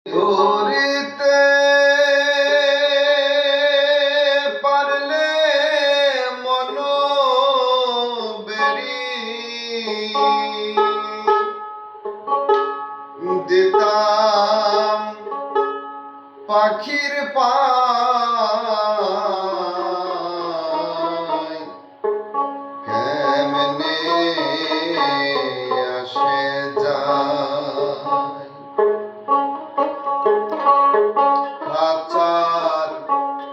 ধরিতে পারলে মন বেরি দিতাম পাখির পায় কেমনে আসে যায় খাঁচার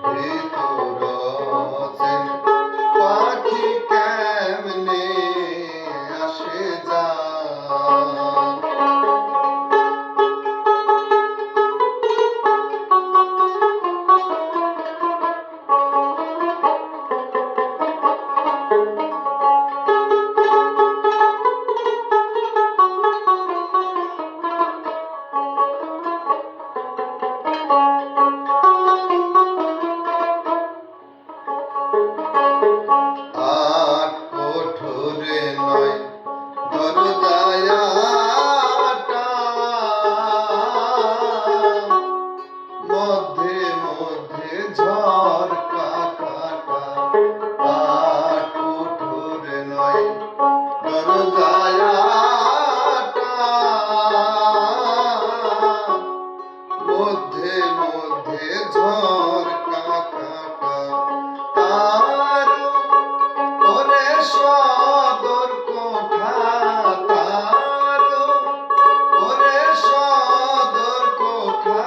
ভিতর পাখি কেমনে আসে যায় আট কোঠরে নয় দরজায়াটা মধ্যে মধ্যে ঝরকা কাটা আট কোঠরে নয় দরজায়াটা মধ্যে মধ্যে ঝরকা কাটা তার ওরে সদর কোঠা তার ওরে সদর কোঠা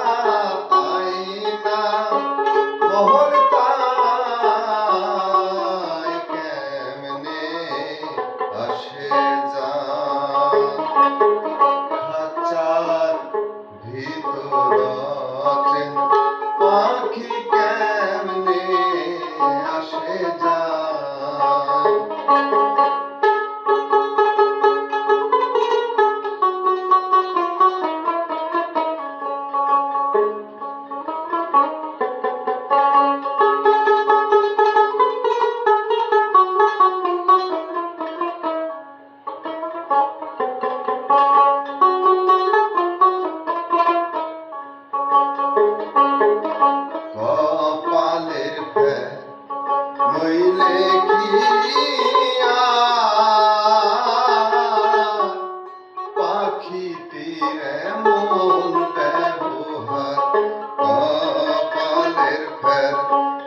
আইনা মোহর তাই কেমনে আসে যায় খাঁচার ভিতর পাখি কেমনে আসে যায় কপালের ফের নইলে কি পাখিটির এমন ব্যবহার কপালের ফের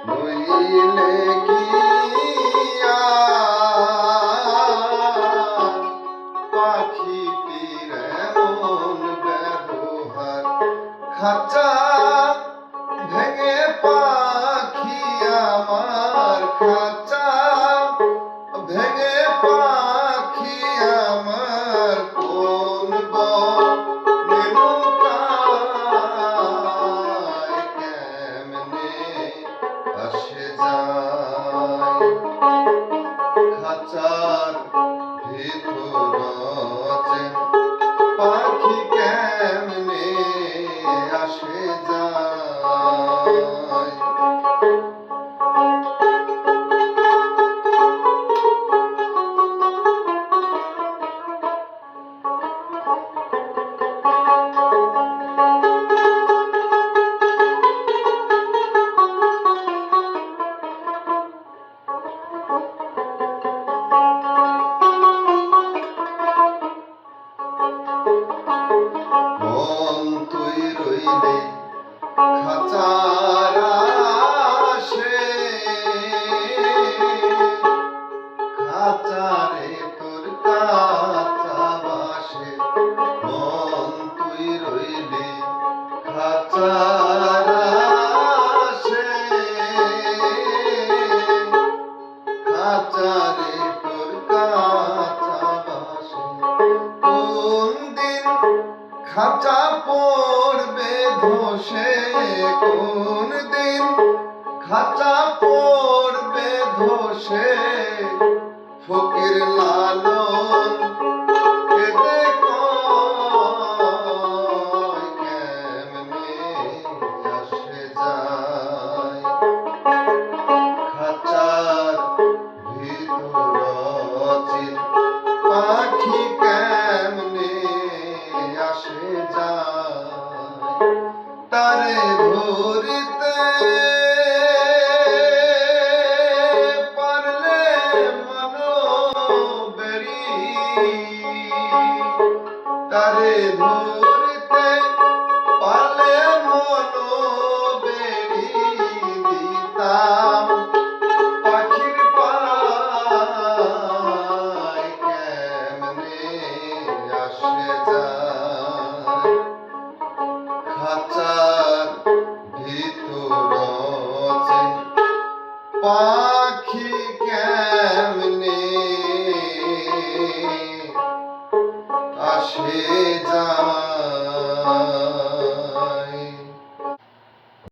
নইলে কি পাখিটির এমন ব্যবহার খাঁচা ভেঙে পাখি আমার খাঁচা ভেঙে পাখি আমার কোন বনে লুকায় কেমনে আসে যায় খাঁচার ভিতর পাখি কেমনে আসে যায় মন তুই রইলে খাঁচার আসে খাঁচারে তোর কাঁচা বাসে মন তুই রইলে খাঁচার আসে খাঁচারে তোর কাঁচা বাসে কোন দিন খাঁচা পড়বে ধসে কোন দিন খাঁচা পড়বে ধসে ফকির লালন কেঁদে কয় কেমনে আসে যায় খাঁচার ভিতর পাখি কেমনে আসে যায় তারে ধরিতে পারলে মনোবেরি, তারে ধরিতে পারলে মনোবেরি দিতাম পাখির পায় কেমনে আসে যায় খাঁচার ভিতর পাখি কে